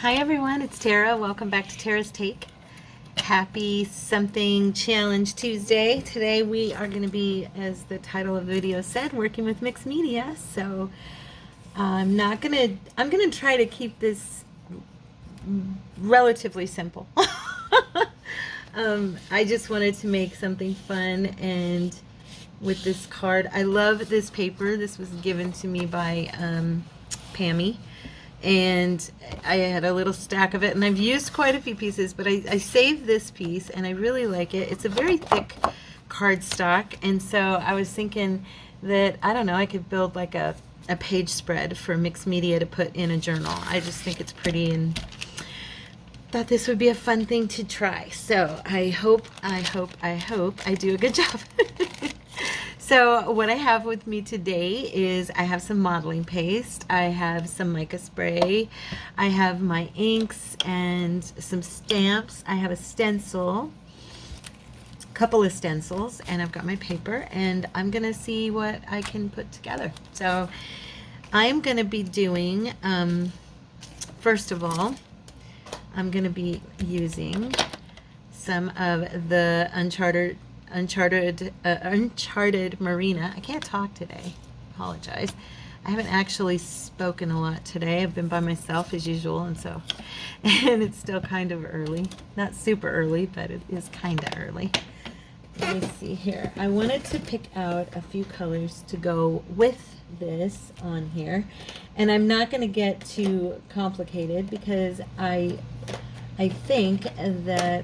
Hi everyone, it's Tara. Welcome back to Tara's Take. Happy Something Challenge Tuesday. Today we are going to be, as the title of the video said, working with mixed media. So I'm going to try to keep this relatively simple. I just wanted to make something fun, and with this card, I love this paper. This was given to me by Pammy. And I had a little stack of it, and I've used quite a few pieces, but I saved this piece and I really like it. It's a very thick cardstock, and so I was thinking that, I don't know, I could build like a page spread for mixed media to put in a journal. I just think it's pretty and thought this would be a fun thing to try. So I hope I do a good job. So what I have with me today is I have some modeling paste, I have some mica spray, I have my inks and some stamps, I have a stencil, a couple of stencils, and I've got my paper, and I'm going to see what I can put together. So I'm going to be doing, first of all, I'm going to be using some of the Uncharted Marina. I can't talk today. Apologize. I haven't actually spoken a lot today. I've been by myself as usual, and it's still kind of early. Not super early, but it is kind of early. Let me see here. I wanted to pick out a few colors to go with this on here, and I'm not going to get too complicated because I think that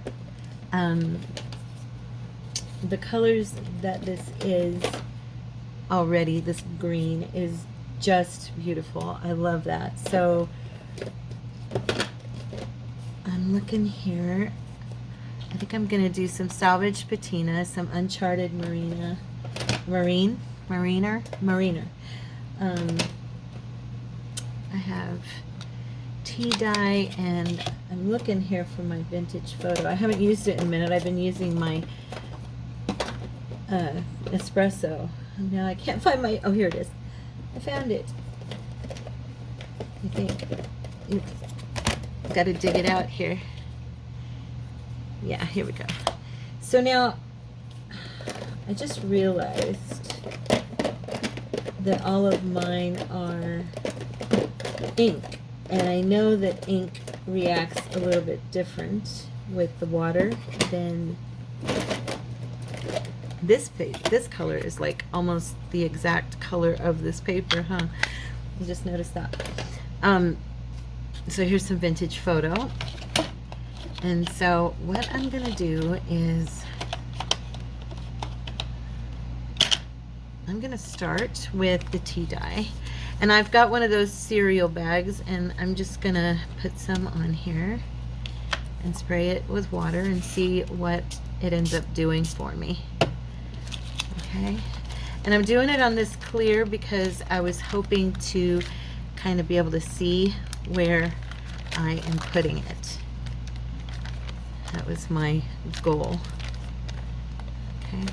the colors that this is already, this green, is just beautiful. I love that. So I'm looking here. I think I'm going to do some Salvage Patina, some Uncharted Marina. I have tea dye, and I'm looking here for my vintage photo. I haven't used it in a minute. I've been using my espresso. Now I can't find my, oh, here it is. I found it. I think. Oops. Got to dig it out here. Yeah, here we go. So now I just realized that all of mine are ink, and I know that ink reacts a little bit different with the water than this page. This color is like almost the exact color of this paper, huh? I just noticed that. So here's some vintage photo. And so what I'm gonna do is I'm gonna start with the tea dye. And I've got one of those cereal bags, and I'm just gonna put some on here and spray it with water and see what it ends up doing for me. Okay, and I'm doing it on this clear because I was hoping to kind of be able to see where I am putting it. That was my goal. Okay.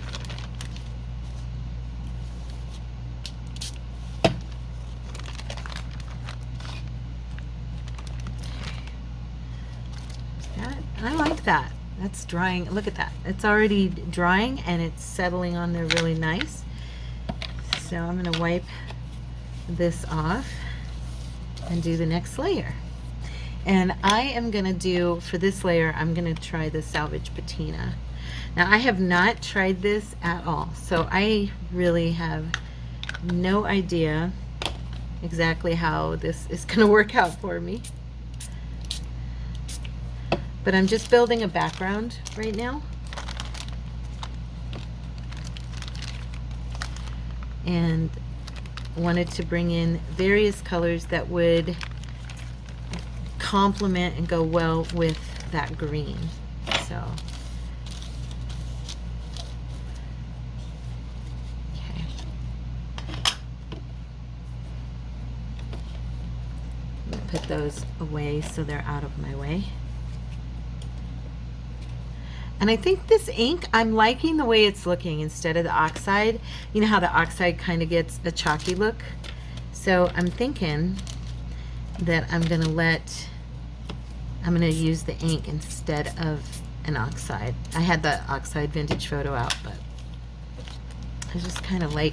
I like that. That's drying. Look at that. It's already drying and it's settling on there really nice. So I'm going to wipe this off and do the next layer. And I am going to do, for this layer, I'm going to try the Salvage Patina. Now I have not tried this at all, so I really have no idea exactly how this is going to work out for me. But I'm just building a background right now. And wanted to bring in various colors that would complement and go well with that green. So, okay. I'm gonna put those away so they're out of my way. And I think this ink, I'm liking the way it's looking instead of the oxide. You know how the oxide kind of gets a chalky look? So I'm thinking that I'm going to let I'm going to use the ink instead of an oxide. I had the oxide vintage photo out, but I just kind of like,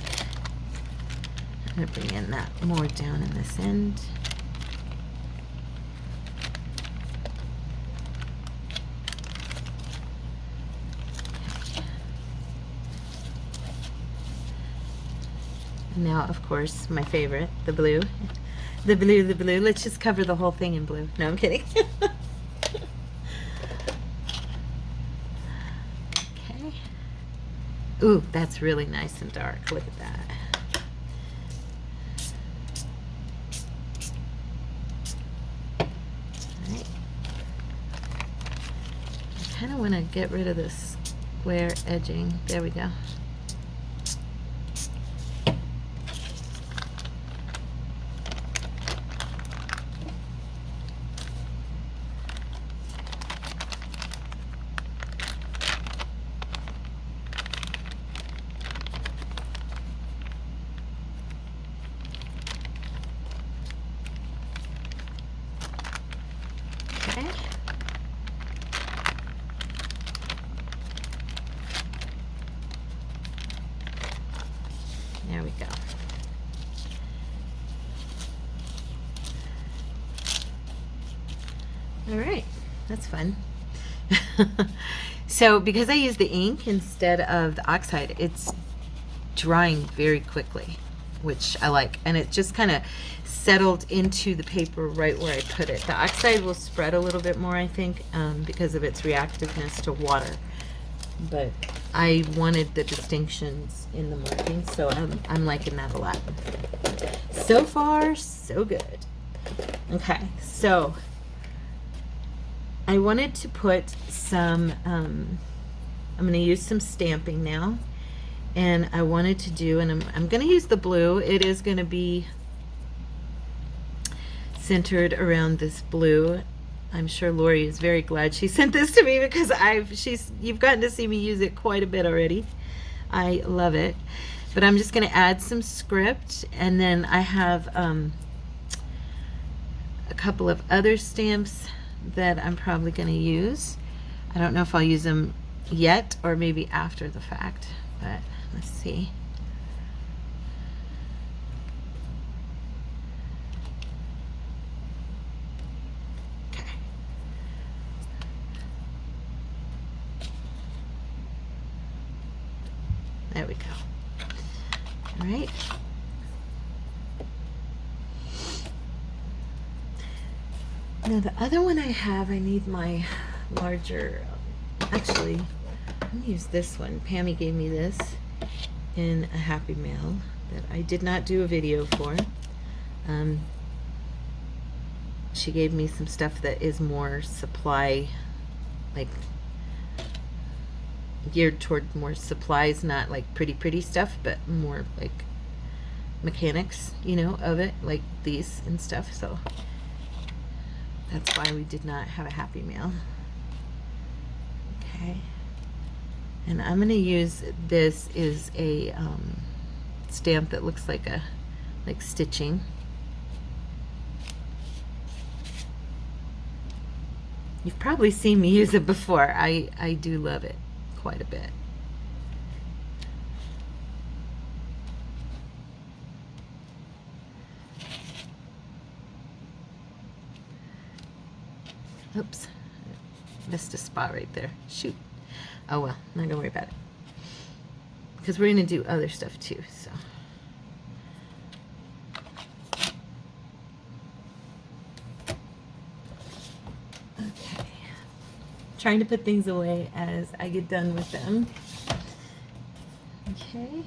I'm going to bring in that more down in this end. And now, of course, my favorite, the blue. The blue, the blue. Let's just cover the whole thing in blue. No, I'm kidding. Okay. Ooh, that's really nice and dark. Look at that. All right. I kind of want to get rid of this square edging. There we go. Okay. There we go. All right, that's fun. So because I use the ink instead of the oxide, it's drying very quickly, which I like, and it just kind of settled into the paper right where I put it. The oxide will spread a little bit more, I think, because of its reactiveness to water, but I wanted the distinctions in the marking, so I'm liking that a lot. So far, so good. Okay, so I wanted to put some, I'm going to use some stamping now, and I wanted to do, and I'm going to use the blue. It is going to be centered around this blue. I'm sure Lori is very glad she sent this to me because you've gotten to see me use it quite a bit already. I love it. But I'm just going to add some script, and then I have a couple of other stamps that I'm probably going to use. I don't know if I'll use them yet or maybe after the fact, but let's see. Okay. There we go. All right. Now the other one I have, I need my larger, actually, I'm going to use this one. Pammy gave me this in a Happy Mail that I did not do a video for. She gave me some stuff that is more supply, like geared toward more supplies, not like pretty stuff, but more like mechanics, you know, of it, like these and stuff. So that's why we did not have a Happy Mail. Okay. And I'm going to use, this is a stamp that looks like stitching. You've probably seen me use it before. I do love it quite a bit. Oops, missed a spot right there. Shoot. Oh well, not gonna worry about it, because we're gonna do other stuff too. So okay, trying to put things away as I get done with them. Okay,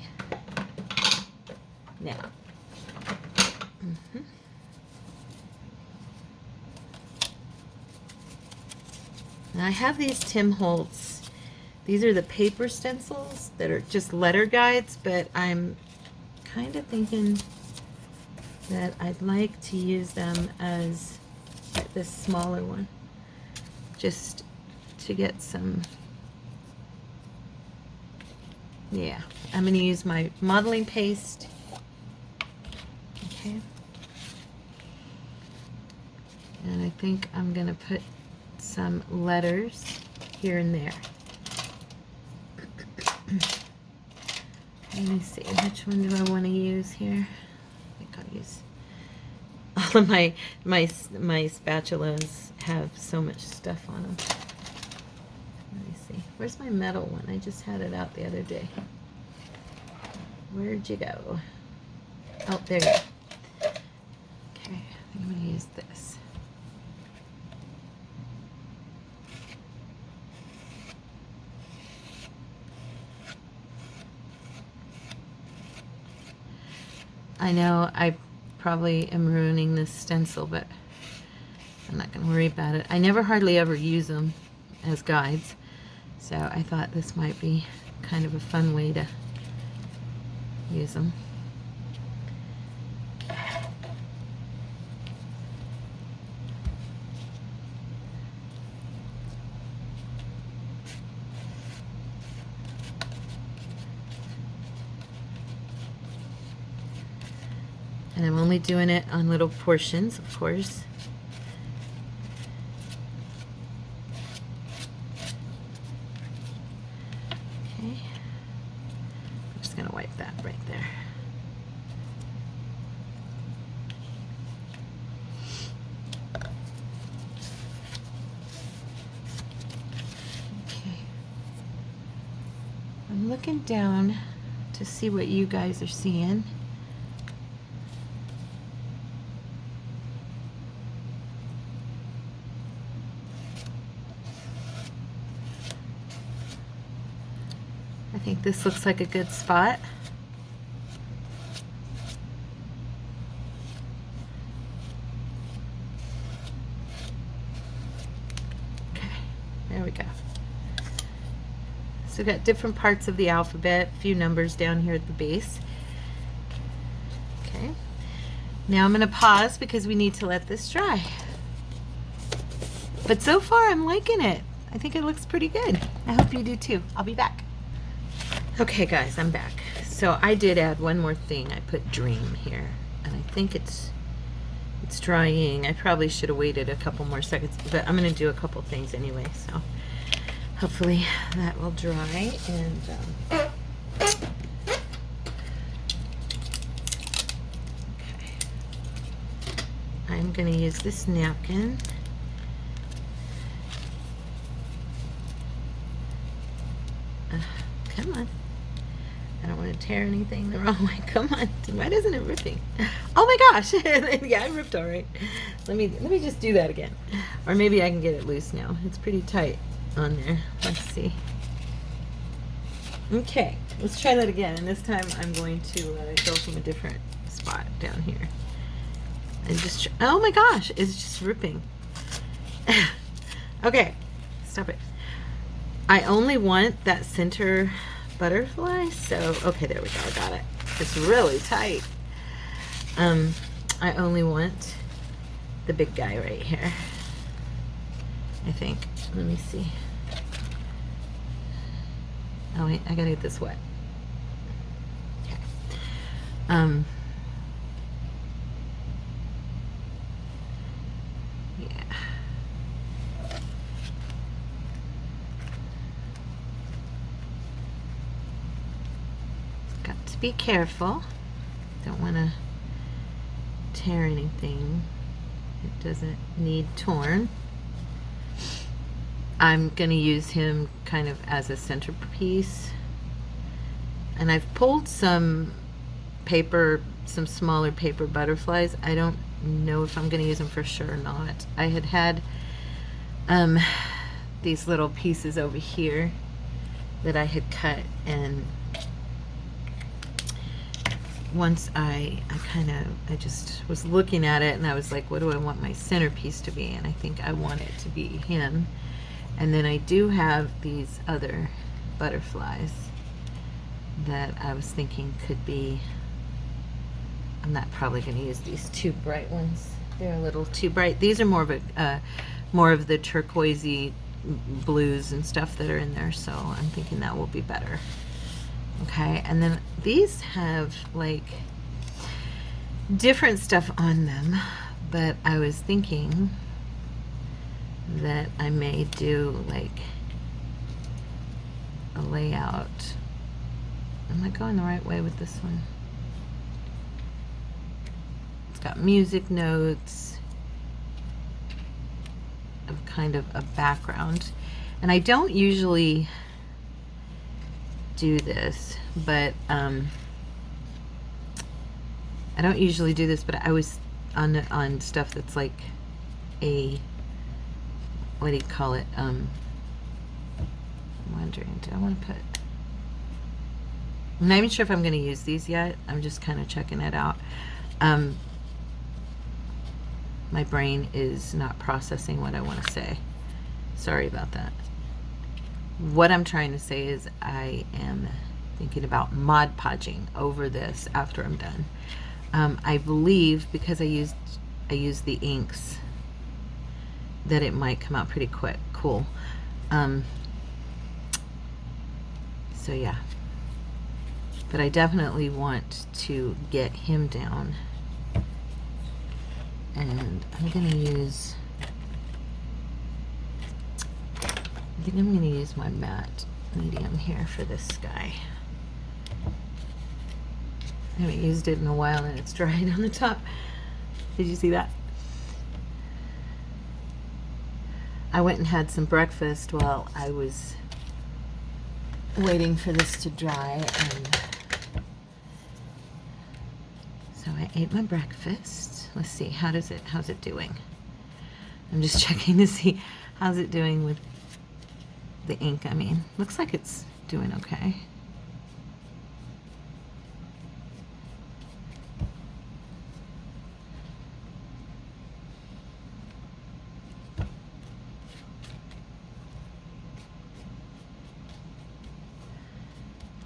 now now I have these Tim Holtz. These are the paper stencils that are just letter guides, but I'm kind of thinking that I'd like to use them as this smaller one, just to get some, yeah. I'm going to use my modeling paste. Okay. And I think I'm going to put some letters here and there. Let me see, which one do I want to use here? I think I'll use all of my spatulas have so much stuff on them. Let me see. Where's my metal one? I just had it out the other day. Where'd you go? Oh, there you go. Okay, I think I'm going to use this. I know I probably am ruining this stencil, but I'm not going to worry about it. I never hardly ever use them as guides, so I thought this might be kind of a fun way to use them. And I'm only doing it on little portions, of course. Okay. I'm just going to wipe that right there. Okay. I'm looking down to see what you guys are seeing. I think this looks like a good spot. Okay, there we go. So we've got different parts of the alphabet, a few numbers down here at the base. Okay, now I'm going to pause because we need to let this dry. But so far I'm liking it. I think it looks pretty good. I hope you do too. I'll be back. Okay guys, I'm back. So I did add one more thing. I put dream here, and I think it's drying. I probably should have waited a couple more seconds, but I'm going to do a couple things anyway, so hopefully that will dry. And okay. I'm going to use this napkin. Come on. I don't want to tear anything the wrong way. Come on. Why isn't it ripping? Oh my gosh. Yeah, I ripped all right. Let me just do that again. Or maybe I can get it loose now. It's pretty tight on there. Let's see. Okay. Let's try that again. And this time I'm going to go from a different spot down here. And just, oh my gosh. It's just ripping. Okay. Stop it. I only want that center butterfly, so okay, there we go, I got it. It's really tight. I only want the big guy right here, I think. Let me see. Oh wait, I gotta get this wet. Okay. Be careful. Don't want to tear anything. It doesn't need torn. I'm going to use him kind of as a centerpiece. And I've pulled some paper, some smaller paper butterflies. I don't know if I'm going to use them for sure or not. I had these little pieces over here that I had cut, and once I just was looking at it and I was like, what do I want my centerpiece to be? And I think I want it to be him. And then I do have these other butterflies that I was thinking could be, I'm not probably going to use these two bright ones. They're a little too bright. These are more of the turquoisey blues and stuff that are in there, so I'm thinking that will be better. Okay, and then these have like different stuff on them, but I was thinking that I may do like a layout. Am I going the right way with this one? It's got music notes of kind of a background. And I don't usually do this, but I don't usually do this, but I was on stuff that's like a, what do you call it? I'm wondering, do I want to put, I'm not even sure if I'm going to use these yet. I'm just kind of checking it out. My brain is not processing what I want to say. Sorry about that. What I'm trying to say is I am thinking about Mod Podging over this after I'm done. I believe because I used the inks that it might come out pretty quick. Cool. So yeah. But I definitely want to get him down. And I'm going to use, I think I'm going to use my matte medium here for this guy. I haven't used it in a while and it's dried on the top. Did you see that? I went and had some breakfast while I was waiting for this to dry, and so I ate my breakfast. Let's see, how's it doing? I'm just checking to see how's it doing with the ink. I mean, looks like it's doing okay.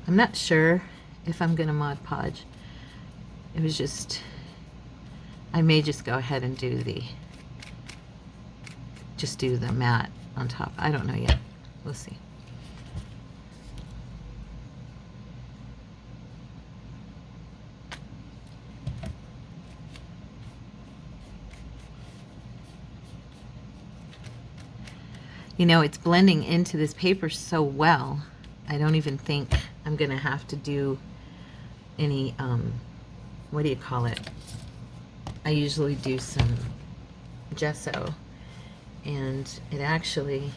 I'm not sure if I'm gonna Mod Podge. It was just, I may just go ahead and do the matte on top. I don't know yet. We'll see. You know, it's blending into this paper so well. I don't even think I'm gonna have to do any, what do you call it? I usually do some gesso, and it actually,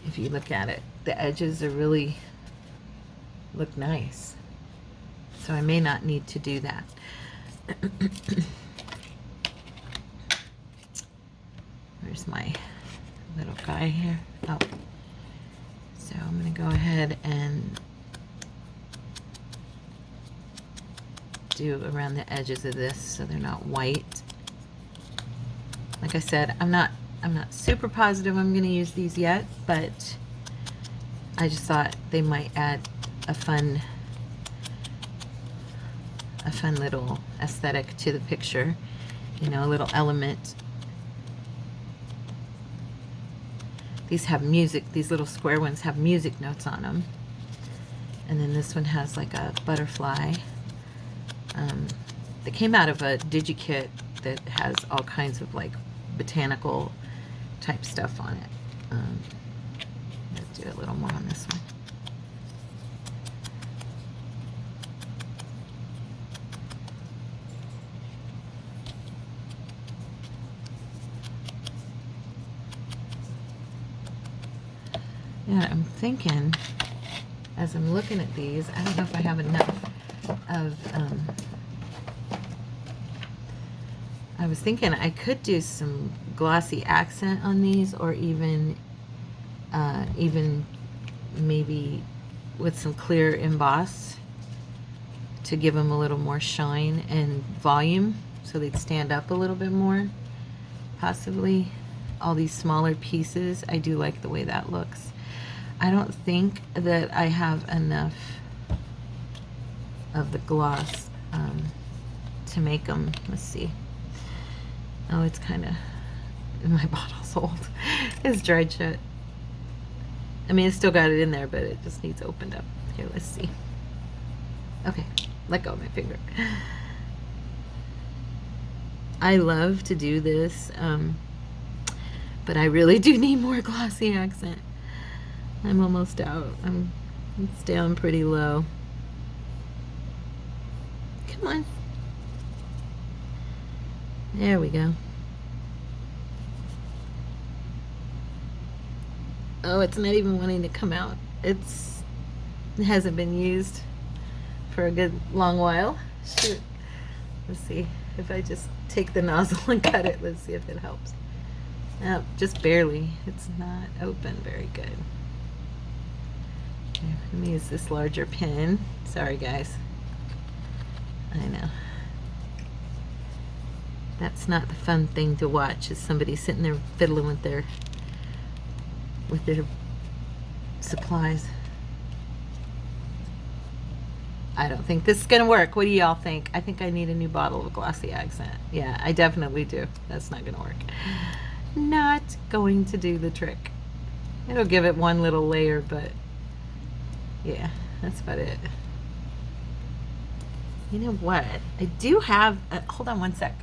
if you look at it, the edges are really look nice. So I may not need to do that. Where's my little guy here? Oh. So I'm going to go ahead and do around the edges of this so they're not white. Like I said, I'm not super positive I'm going to use these yet, but I just thought they might add a fun little aesthetic to the picture, you know, a little element. These have music, these little square ones have music notes on them. And then this one has like a butterfly. That came out of a DigiKit that has all kinds of like botanical type stuff on it. Let's do a little more on this one. Yeah, I'm thinking, as I'm looking at these, I don't know if I have enough of, I was thinking I could do some glossy accent on these, or even maybe with some clear emboss to give them a little more shine and volume so they'd stand up a little bit more, possibly. All these smaller pieces, I do like the way that looks. I don't think that I have enough of the gloss to make them. Let's see. Oh, it's kind of, my bottle's old. It's dried shut. I mean, it's still got it in there, but it just needs opened up. Here, let's see. Okay, let go of my finger. I love to do this. But I really do need more glossy accent. I'm almost out. It's down pretty low. Come on. There we go. Oh, it's not even wanting to come out. It hasn't been used for a good long while. Shoot. Let's see if I just take the nozzle and cut it. Let's see if it helps. Oh, just barely. It's not open very good. Okay, let me use this larger pen. Sorry, guys. I know. That's not the fun thing to watch, is somebody sitting there fiddling with their supplies. I don't think this is gonna work. What do y'all think? I think I need a new bottle of glossy accent. Yeah, I definitely do. That's not gonna work. Not going to do the trick. It'll give it one little layer, but yeah, that's about it. You know what? I do have, hold on one sec.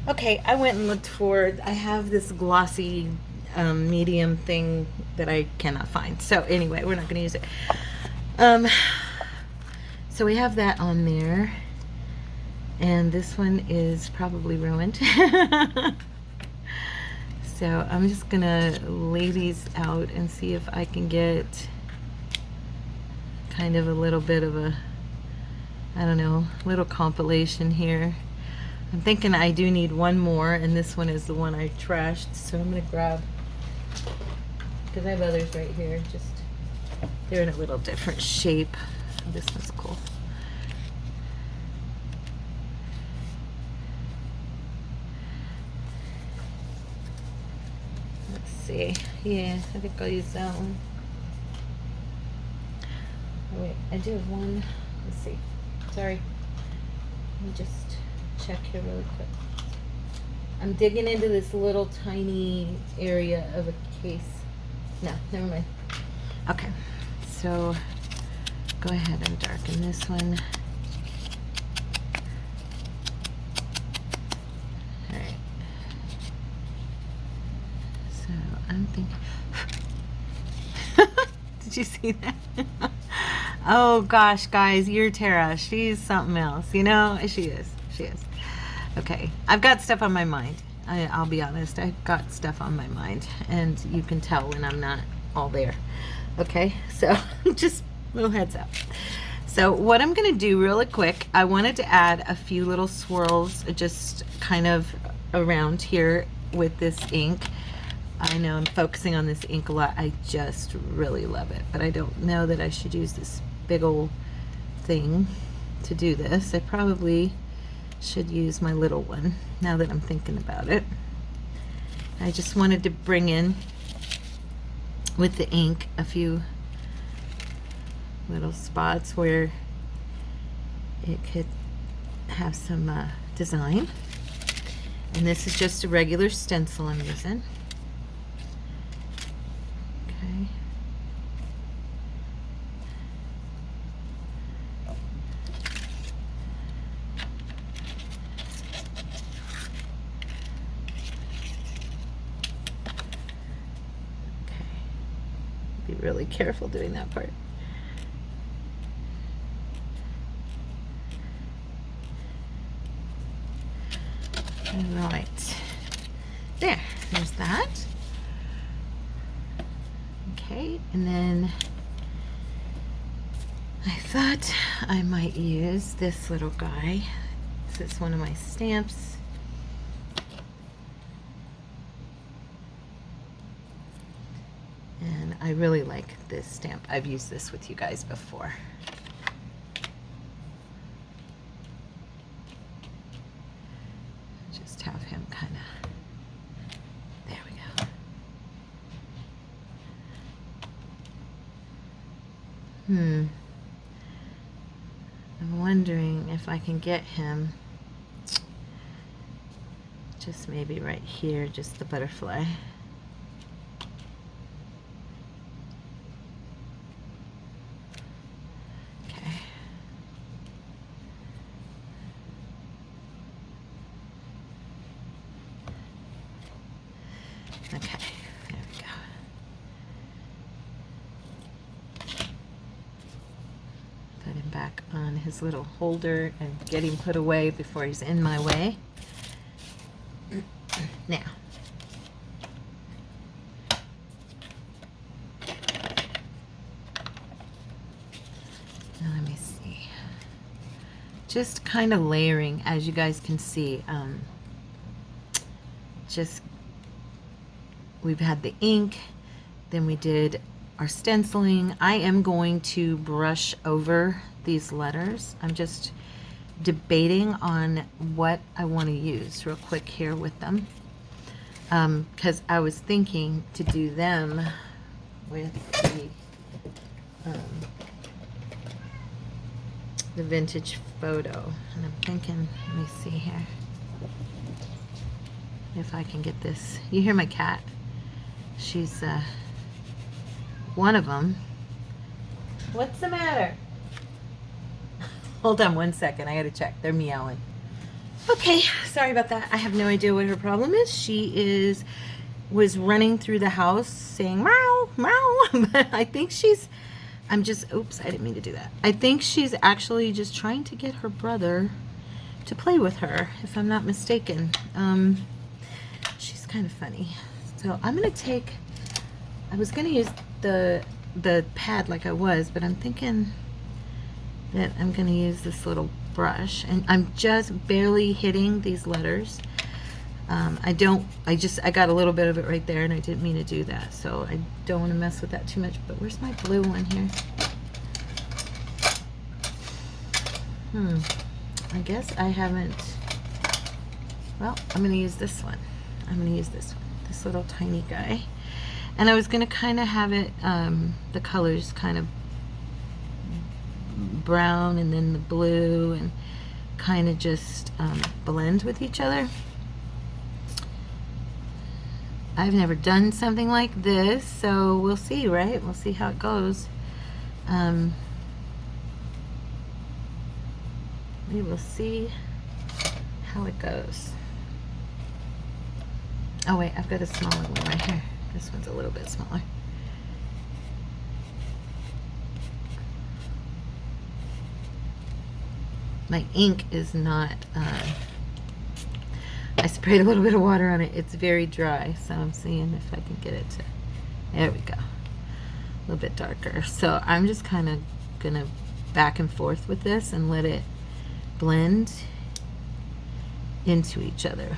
Okay, I went and looked for, I have this glossy medium thing that I cannot find. So anyway, we're not going to use it. So we have that on there. And this one is probably ruined. So I'm just going to lay these out and see if I can get kind of a little bit of a, I don't know, little compilation here. I'm thinking I do need one more, and this one is the one I trashed, so I'm gonna grab, because I have others right here, just, they're in a little different shape. This one's cool. Let's see, yeah, I think I'll use that one. Oh, wait, I do have one, let's see, sorry, let me just check here really quick. I'm digging into this little tiny area of a case. No, never mind. Okay, so go ahead and darken this one. Alright. So I'm thinking. Did you see that? Oh gosh, guys, you're Tara. She's something else. You know, she is. She is. Okay, I've got stuff on my mind. I'll be honest, I've got stuff on my mind, and you can tell when I'm not all there. Okay, so just little heads up. So what I'm gonna do really quick, I wanted to add a few little swirls just kind of around here with this ink. I know I'm focusing on this ink a lot. I just really love it, but I don't know that I should use this big old thing to do this. I probably should use my little one now that I'm thinking about it. I just wanted to bring in with the ink a few little spots where it could have some design. And this is just a regular stencil I'm using. Okay. Be really careful doing that part. All right, there's that. Okay, and then I thought I might use this little guy. This is one of my stamps. And I really like this stamp. I've used this with you guys before. Just have him kind of, there we go. I'm wondering if I can get him just maybe right here, just the butterfly. Okay, his little holder and get him put away before he's in my way. Now, let me see. Just kind of layering, as you guys can see. Just, we've had the ink, then we did our stenciling. I am going to brush over these letters. I'm just debating on what I want to use real quick here with them, because I was thinking to do them with the vintage photo, and I'm thinking, let me see here if I can get this. You hear my cat? She's one of them. What's the matter? Hold on one second. I gotta check. They're meowing. Okay, sorry about that. I have no idea what her problem is. She was running through the house saying meow, meow. But I think oops, I didn't mean to do that. I think she's actually just trying to get her brother to play with her, if I'm not mistaken. She's kind of funny. So I'm gonna take, I was gonna use the pad like I was, but I'm thinking that I'm gonna use this little brush, and I'm just barely hitting these letters. I got a little bit of it right there, and I didn't mean to do that, so I don't want to mess with that too much. But where's my blue one here? I guess I haven't. Well, I'm gonna use this one. This little tiny guy. And I was gonna kind of have it, the colors kind of brown and then the blue, and kind of just blend with each other. I've never done something like this, so we'll see, right? We'll see how it goes. We will see how it goes. Oh wait, I've got a smaller one right here. This one's a little bit smaller. My ink is not, I sprayed a little bit of water on it. It's very dry, so I'm seeing if I can get it to, there we go. A little bit darker. So I'm just kind of gonna back and forth with this and let it blend into each other.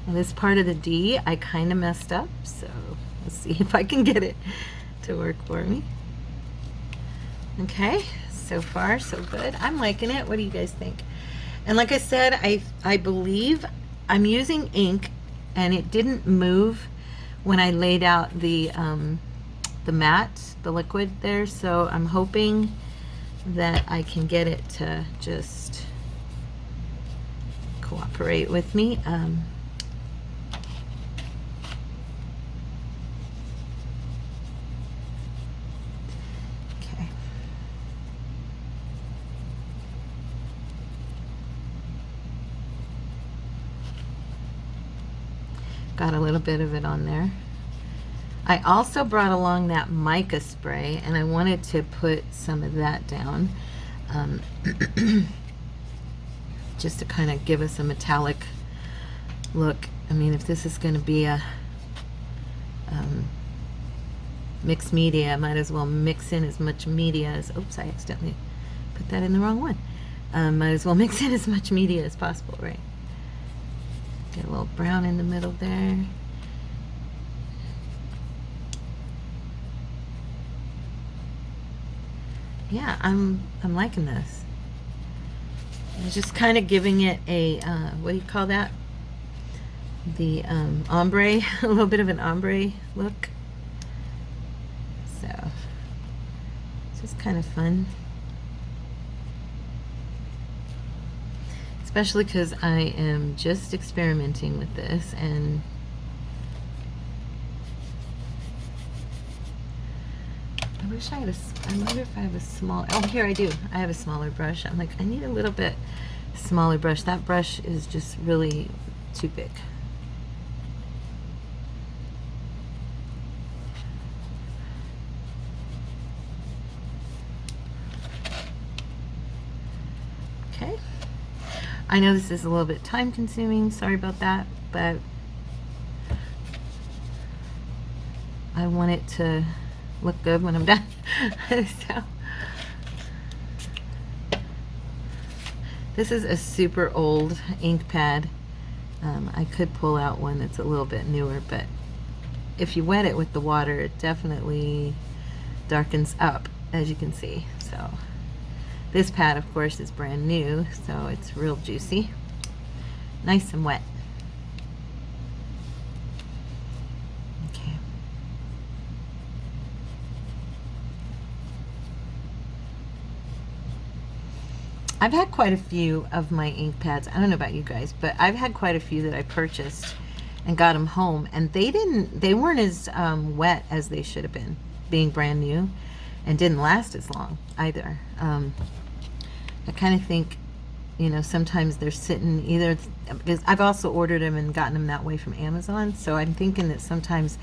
And this part of the D, I kind of messed up, so let's see if I can get it to work for me. Okay, so far so good. I'm liking it. What do you guys think? And like I said, I believe I'm using ink, and it didn't move when I laid out the matte, the liquid there, so I'm hoping that I can get it to just cooperate with me. Got a little bit of it on there. I also brought along that mica spray, and I wanted to put some of that down, just to kind of give us a metallic look. I mean, if this is going to be a mixed media, I might as well mix in as much media as, oops, I accidentally put that in the wrong one. Might as well mix in as much media as possible, right? Get a little brown in the middle there. Yeah, I'm liking this. I'm just kind of giving it a what do you call that? The ombre, a little bit of an ombre look. So it's just kind of fun. Especially because I am just experimenting with this, and I wish I had I wonder if I have a small, oh here I do, I have a smaller brush. I'm like, I need a little bit smaller brush. That brush is just really too big. Okay. I know this is a little bit time consuming, sorry about that, but I want it to look good when I'm done. So this is a super old ink pad. I could pull out one that's a little bit newer, but if you wet it with the water, it definitely darkens up, as you can see. So this pad, of course, is brand new, so it's real juicy, nice and wet. Okay. I've had quite a few of my ink pads. I don't know about you guys, but I've had quite a few that I purchased and got them home, and they weren't as wet as they should have been, being brand new, and didn't last as long either. I kind of think, you know, sometimes they're sitting either, because I've also ordered them and gotten them that way from Amazon, so I'm thinking that sometimes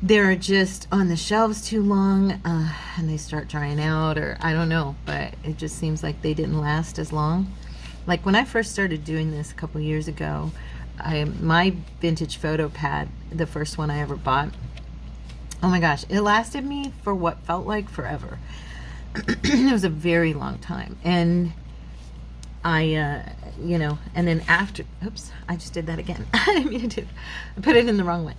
they're just on the shelves too long, and they start drying out, or I don't know, but it just seems like they didn't last as long. Like when I first started doing this a couple years ago, my vintage photo pad, the first one I ever bought, oh my gosh, it lasted me for what felt like forever. It was a very long time, and I you know, and then after, oops, I just did that again. I didn't mean to, I put it in the wrong one.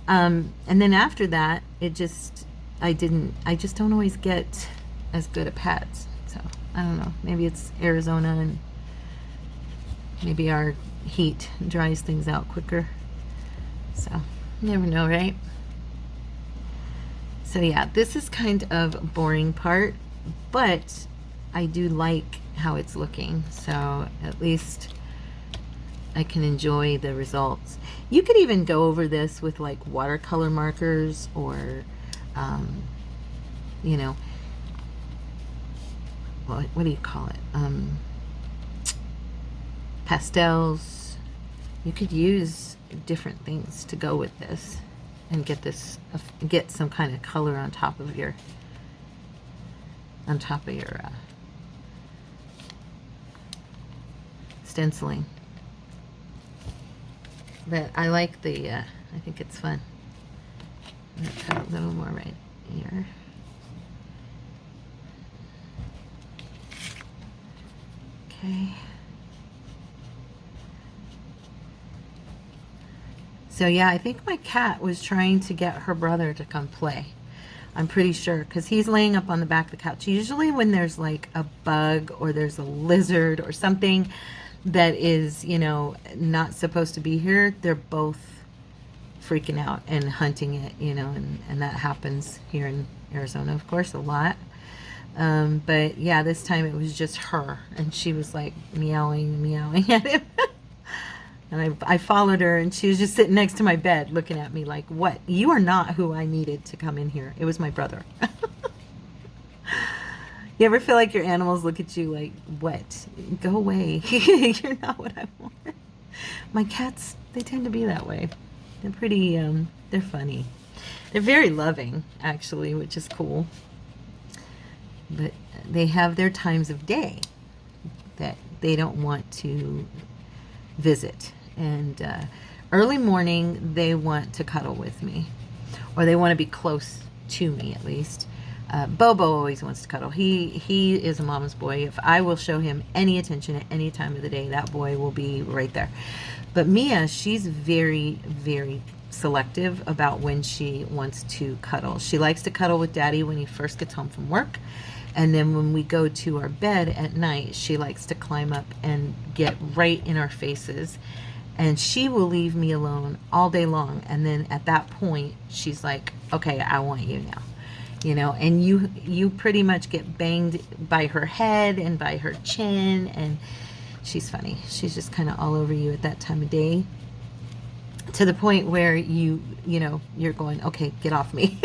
And then after that, it just, I just don't always get as good at pads. So I don't know, maybe it's Arizona, and maybe our heat dries things out quicker. So you never know, right? So yeah, this is kind of a boring part, but I do like how it's looking, so at least I can enjoy the results. You could even go over this with like watercolor markers, or you know, what do you call it, pastels. You could use different things to go with this and get some kind of color on top of your stenciling. But I like the I think it's fun. I'm gonna cut a little more right here. Okay. So yeah, I think my cat was trying to get her brother to come play. I'm pretty sure, because he's laying up on the back of the couch. Usually when there's like a bug or there's a lizard or something that is, you know, not supposed to be here, they're both freaking out and hunting it, you know, and that happens here in Arizona, of course, a lot. But yeah, this time it was just her, and she was like meowing at him. And I followed her, and she was just sitting next to my bed looking at me like, what? You are not who I needed to come in here. It was my brother. You ever feel like your animals look at you like, what? Go away. You're not what I want. My cats, they tend to be that way. They're pretty, they're funny. They're very loving, actually, which is cool. But they have their times of day that they don't want to visit. And early morning, they want to cuddle with me, or they want to be close to me at least. Bobo always wants to cuddle. He is a mama's boy. If I will show him any attention at any time of the day, that boy will be right there. But Mia, she's very, very selective about when she wants to cuddle. She likes to cuddle with Daddy when he first gets home from work. And then when we go to our bed at night, she likes to climb up and get right in our faces. And she will leave me alone all day long. And then at that point, she's like, okay, I want you now. You know, and you pretty much get banged by her head and by her chin. And she's funny. She's just kind of all over you at that time of day, to the point where you know, you're going, okay, get off me.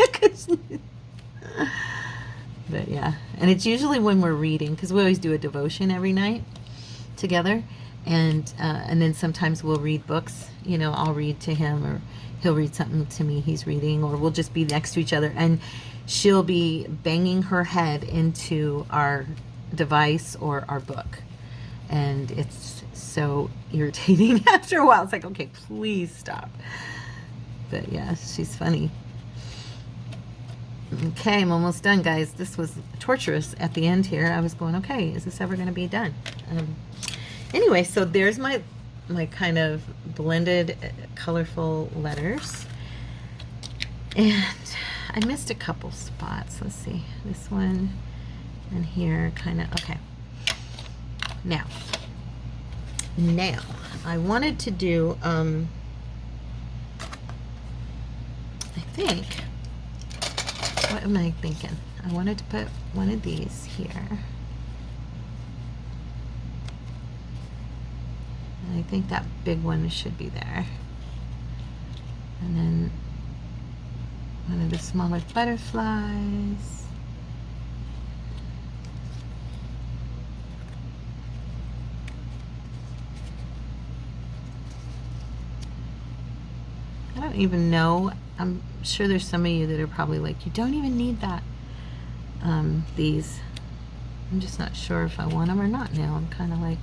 But yeah, and it's usually when we're reading, because we always do a devotion every night together, and then sometimes we'll read books. You know, I'll read to him, or he'll read something to me he's reading, or we'll just be next to each other, and she'll be banging her head into our device or our book. and it's so irritating after a while. It's like, okay, please stop. But yeah, she's funny. Okay, I'm almost done, guys. This was torturous at the end here. I was going, okay, is this ever going to be done? Anyway, so there's my kind of blended, colorful letters. And I missed a couple spots. Let's see. This one and here, kind of. Okay. Now, I wanted to do, I think, what am I thinking? I wanted to put one of these here. And I think that big one should be there. And then one of the smaller butterflies. I don't even know. I'm sure there's some of you that are probably like, you don't even need that. These. I'm just not sure if I want them or not now. I'm kind of like,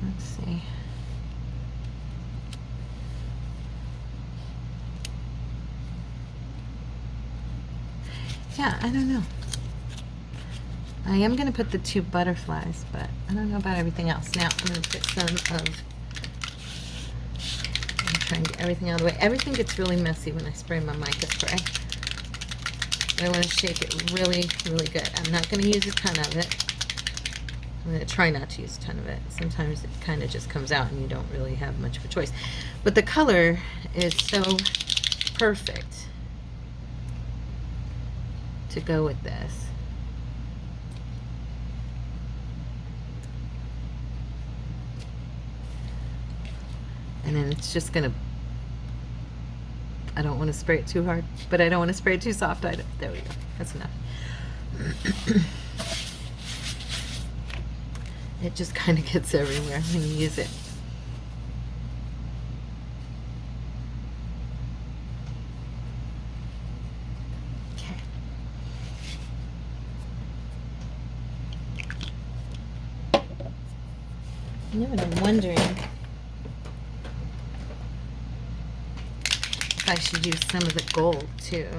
Let's see. Yeah, I don't know. I am going to put the 2 butterflies, but I don't know about everything else. Now, I'm going to put some of... I'm trying to get everything out of the way. Everything gets really messy when I spray my mica spray. But I want to shake it really, really good. I'm not going to use a ton of it. I'm going to try not to use a ton of it. Sometimes it kind of just comes out and you don't really have much of a choice. But the color is so perfect to go with this. And then it's just gonna, I don't want to spray it too hard, but I don't want to spray it too soft either. There we go. That's enough. It just kind of gets everywhere when you use it. Okay. You know what I'm wondering? I should use some of the gold too.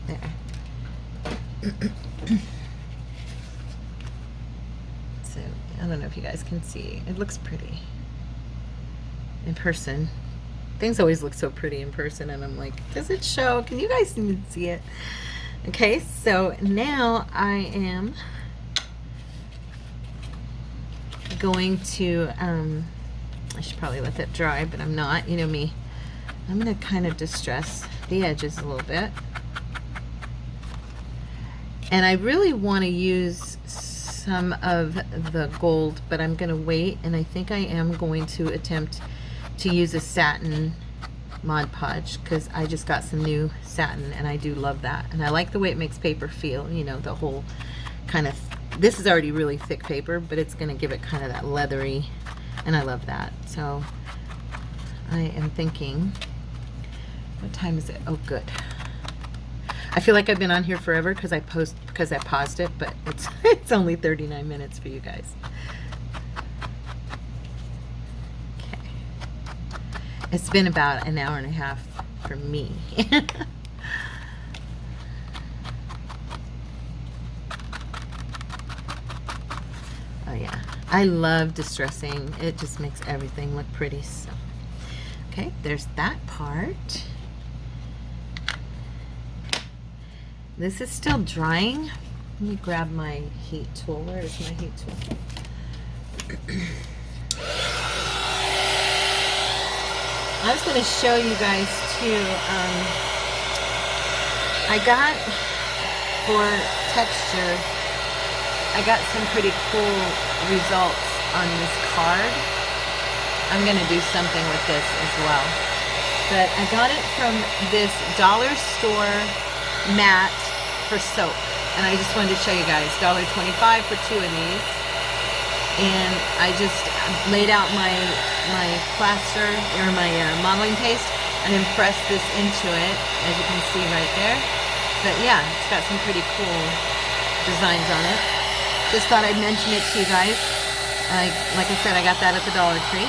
There. So, I don't know if you guys can see. It looks pretty in person. Things always look so pretty in person, and I'm like, does it show? Can you guys even see it? Okay, so now I am going to, I should probably let that dry, but I'm not, you know me. I'm going to kind of distress the edges a little bit. And I really want to use some of the gold, but I'm going to wait, and I think I am going to attempt to use a satin Mod Podge because I just got some new satin and I do love that, and I like the way it makes paper feel, you know, the whole kind of, this is already really thick paper, but it's going to give it kind of that leathery, and I love that. So I am thinking, what time is it? Oh, good. I feel like I've been on here forever because I paused it, but it's only 39 minutes for you guys. It's been about an hour and a half for me. Oh yeah, I love distressing. It just makes everything look pretty. So, okay, there's that part. This is still drying. Let me grab my heat tool. Where is my heat tool? I was going to show you guys too, I got, for texture, I got some pretty cool results on this card. I'm going to do something with this as well. but I got it from this dollar store mat for soap. And I just wanted to show you guys, $1.25 for 2 of these. And I just laid out my plaster, or my modeling paste, and then pressed this into it, as you can see right there. But yeah, it's got some pretty cool designs on it. Just thought I'd mention it to you guys. Like I said, I got that at the Dollar Tree.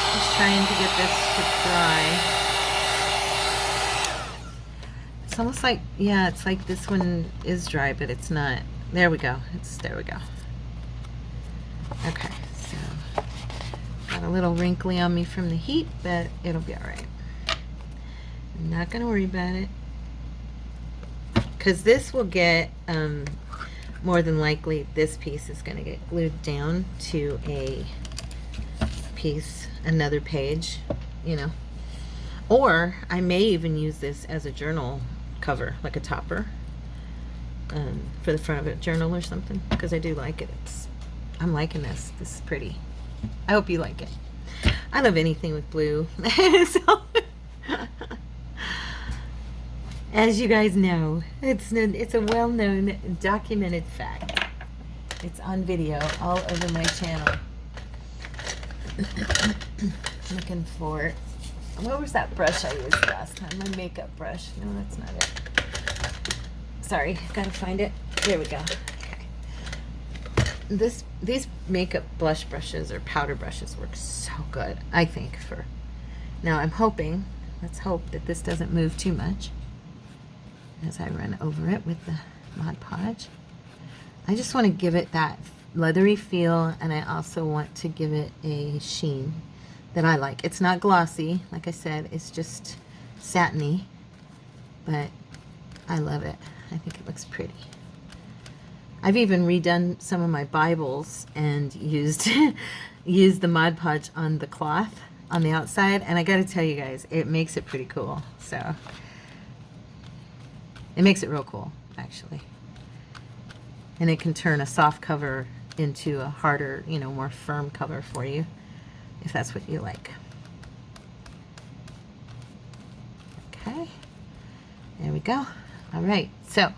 Just trying to get this to dry. It's almost like, yeah, it's like this one is dry, but it's not. There we go. There we go. Okay, so got a little wrinkly on me from the heat, but it'll be all right. I'm not gonna worry about it, because this will get, more than likely, this piece is gonna get glued down to a piece, another page, you know. Or I may even use this as a journal cover, like a topper, for the front of a journal or something, because I do like it. I'm liking this. This is pretty. I hope you like it. I love anything with blue. So, as you guys know, it's a well-known, documented fact. It's on video all over my channel. Looking for, what was that brush I used last time? My makeup brush. No, that's not it. Sorry, gotta find it. There we go. Okay. These makeup blush brushes or powder brushes work so good, I think. Now I'm hoping, let's hope that this doesn't move too much as I run over it with the Mod Podge. I just want to give it that leathery feel, and I also want to give it a sheen that I like. It's not glossy, like I said, it's just satiny, but I love it. I think it looks pretty. I've even redone some of my Bibles and used the Mod Podge on the cloth on the outside, and I gotta tell you guys, it makes it pretty cool. So it makes it real cool, actually. And it can turn a soft cover into a harder, you know, more firm cover for you, if that's what you like. Okay, there we go. All right, so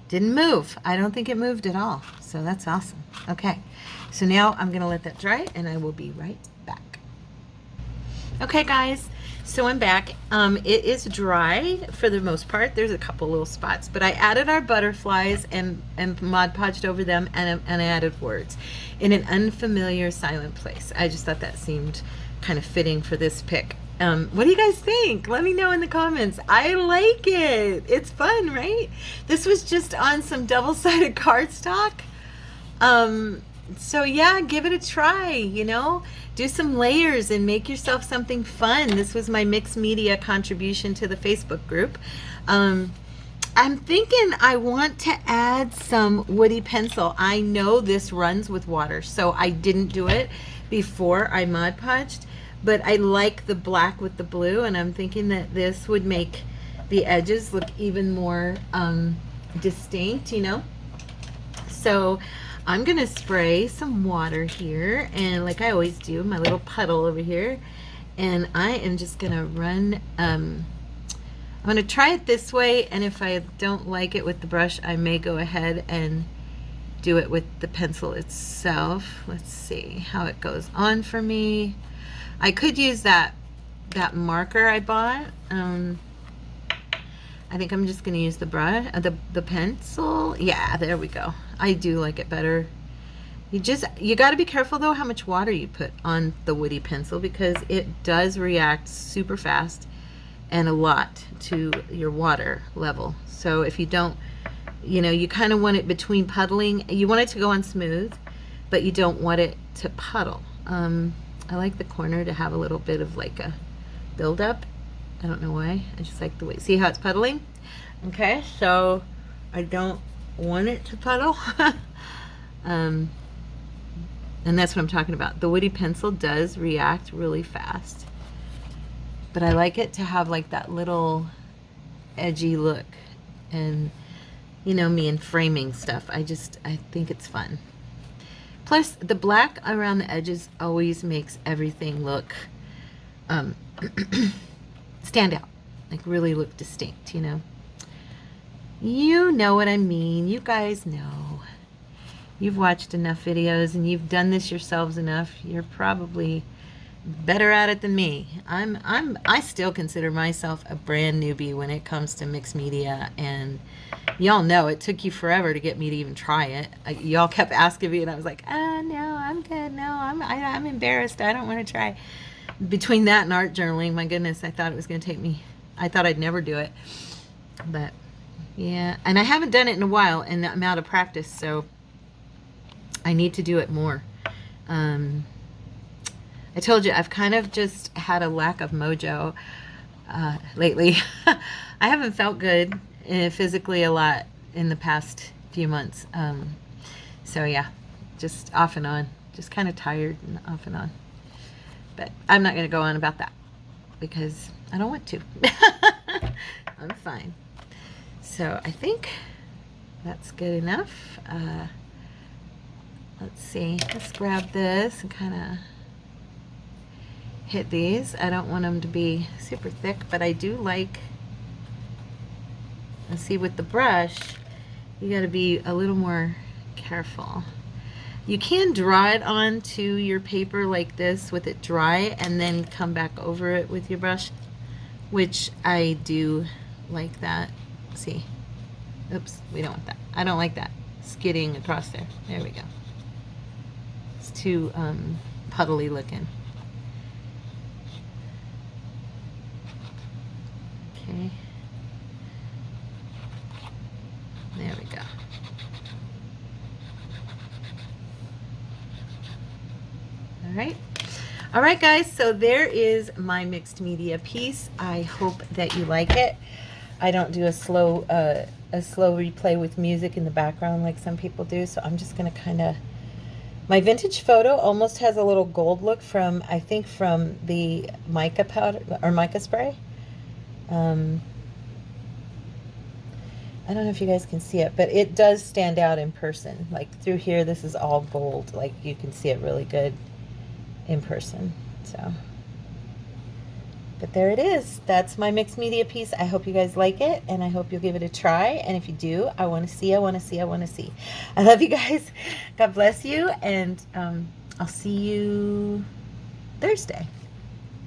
didn't move. I don't think it moved at all, so that's awesome. Okay, so now I'm gonna let that dry, and I will be right back. Okay, guys, so I'm back. It is dry for the most part. There's a couple little spots, but I added our butterflies and Mod Podged over them, and I added words in an unfamiliar silent place. I just thought that seemed kind of fitting for this pick. What do you guys think? Let me know in the comments. I like it. It's fun, right? This was just on some double-sided cardstock. So yeah, give it a try, you know, do some layers and make yourself something fun. This was my mixed media contribution to the Facebook group. I'm thinking I want to add some woody pencil. I know this runs with water, so I didn't do it before I Mod Podged, but I like the black with the blue, and I'm thinking that this would make the edges look even more distinct, you know. So I'm gonna spray some water here, and like I always do, my little puddle over here, and I am just gonna run, I'm gonna try it this way, and if I don't like it with the brush, I may go ahead and do it with the pencil itself. Let's see how it goes on for me. I could use that marker I bought. I think I'm just gonna use the brush, the pencil. Yeah, there we go. I do like it better. You got to be careful though how much water you put on the woody pencil, because it does react super fast and a lot to your water level. So if you don't, you know, you kind of want it between puddling. You want it to go on smooth, but you don't want it to puddle. I like the corner to have a little bit of like a buildup. I don't know why. I just like the way. See how it's puddling? Okay, so I don't want it to puddle. And that's what I'm talking about. The woody pencil does react really fast, but I like it to have like that little edgy look. And you know me and framing stuff, I think it's fun. Plus the black around the edges always makes everything look um, stand out, like really look distinct, you know. You know what I mean. You guys know. You've watched enough videos and you've done this yourselves enough. You're probably better at it than me. I still consider myself a brand newbie when it comes to mixed media, and y'all know it took you forever to get me to even try it. Y'all kept asking me and I was like, no, I'm good. No, I'm embarrassed. I don't want to try. Between that and art journaling, my goodness, I thought it was going to take me, I thought I'd never do it. But yeah, and I haven't done it in a while and I'm out of practice, so I need to do it more. I told you I've kind of just had a lack of mojo lately. I haven't felt good physically a lot in the past few months. So yeah, just off and on, just kind of tired and off and on. But I'm not going to go on about that because I don't want to. I'm fine. So I think that's good enough. Let's see. Let's grab this and kind of hit these. I don't want them to be super thick, but I do like, let's see, with the brush, you got to be a little more careful. You can draw it onto your paper like this with it dry and then come back over it with your brush, which I do like that. See, oops, we don't want that. I don't like that skidding across there. There we go. It's too puddly looking. Okay. There we go. All right guys, so there is my mixed media piece. I hope that you like it. I don't do a slow replay with music in the background like some people do, so I'm just gonna kind of, my vintage photo almost has a little gold look from, I think from the mica powder or mica spray. I don't know if you guys can see it, but it does stand out in person. Like through here, this is all gold. Like you can see it really good in person. So, but there it is. That's my mixed media piece. I hope you guys like it, and I hope you'll give it a try. And if you do, I want to see. I love you guys. God bless you, and I'll see you Thursday.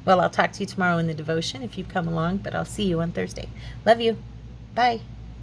Well, I'll talk to you tomorrow in the devotion if you come along, but I'll see you on Thursday. Love you. Bye.